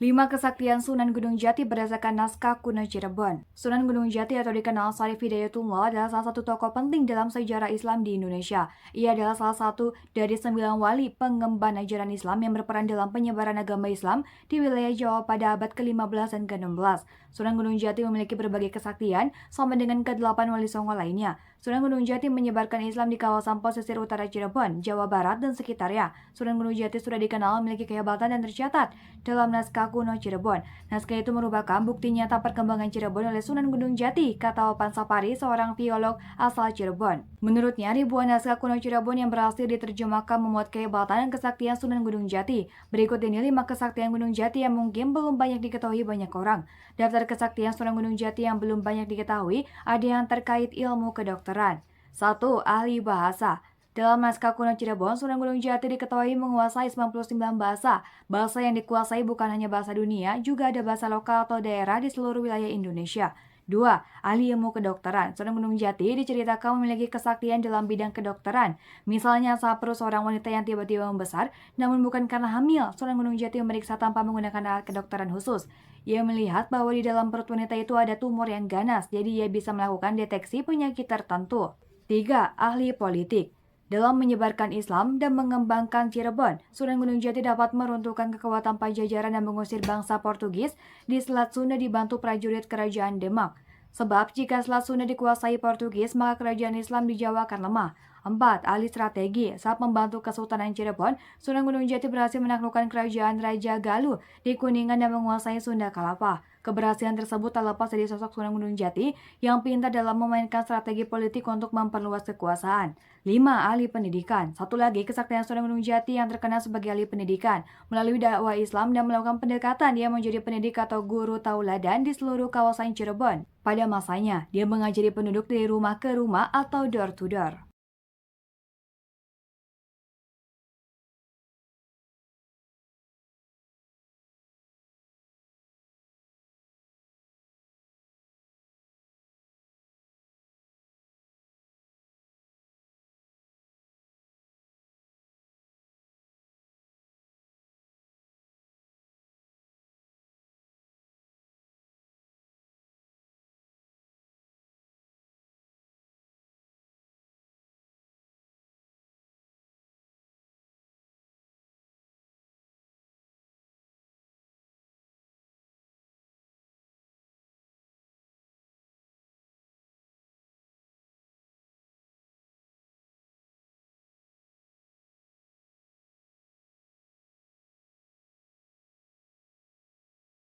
5 Kesaktian Sunan Gunung Jati berdasarkan naskah kuno Cirebon. Sunan Gunung Jati atau dikenal Syarif Hidayatullah adalah salah satu tokoh penting dalam sejarah Islam di Indonesia. Ia adalah salah satu dari 9 wali pengemban ajaran Islam yang berperan dalam penyebaran agama Islam di wilayah Jawa pada abad ke-15 dan ke-16. Sunan Gunung Jati memiliki berbagai kesaktian sama dengan ke-8 wali songo lainnya. Sunan Gunung Jati menyebarkan Islam di kawasan pesisir utara Cirebon, Jawa Barat, dan sekitarnya. Sunan Gunung Jati sudah dikenal memiliki kehebatan dan tercatat dalam naskah kuno Cirebon. Naskah itu merupakan bukti nyata perkembangan Cirebon oleh Sunan Gunung Jati, kata Opan Sapari, seorang biolog asal Cirebon. Menurutnya, ribuan naskah kuno Cirebon yang berhasil diterjemahkan memuat kehebatan dan kesaktian Sunan Gunung Jati. Berikut ini 5 kesaktian Gunung Jati yang mungkin belum banyak diketahui banyak orang. Daftar kesaktian Sunan Gunung Jati yang belum banyak diketahui ada yang terkait ilmu kedokteran. 1. Ahli bahasa. Dalam naskah kuno Cirebon, Sunan Gunung Jati diketahui menguasai 99 bahasa. Bahasa yang dikuasai bukan hanya bahasa dunia, juga ada bahasa lokal atau daerah di seluruh wilayah Indonesia. 2. Ahli ilmu kedokteran. Sunan Gunung Jati diceritakan memiliki kesaktian dalam bidang kedokteran. Misalnya saat perut seorang wanita yang tiba-tiba membesar, namun bukan karena hamil, Sunan Gunung Jati memeriksa tanpa menggunakan alat kedokteran khusus. Ia melihat bahwa di dalam perut wanita itu ada tumor yang ganas, jadi ia bisa melakukan deteksi penyakit tertentu. 3. Ahli politik. Dalam menyebarkan Islam dan mengembangkan Cirebon, Sunan Gunung Jati dapat meruntuhkan kekuatan Pajajaran dan mengusir bangsa Portugis di Selat Sunda dibantu prajurit kerajaan Demak. Sebab jika Selat Sunda dikuasai Portugis, maka kerajaan Islam di Jawa akan lemah. 4. Ahli strategi. Saat membantu Kesultanan Cirebon, Sunan Gunung Jati berhasil menaklukkan kerajaan Raja Galuh di Kuningan dan menguasai Sunda Kelapa. Keberhasilan tersebut tak lepas dari sosok Sunan Gunung Jati yang pintar dalam memainkan strategi politik untuk memperluas kekuasaan. 5. Ahli pendidikan. Satu lagi kesaktian Sunan Gunung Jati yang terkenal sebagai ahli pendidikan. Melalui dakwah Islam dan melakukan pendekatan, dia menjadi pendidik atau guru tauladan di seluruh kawasan Cirebon. Pada masanya, dia mengajari penduduk dari rumah ke rumah atau door to door.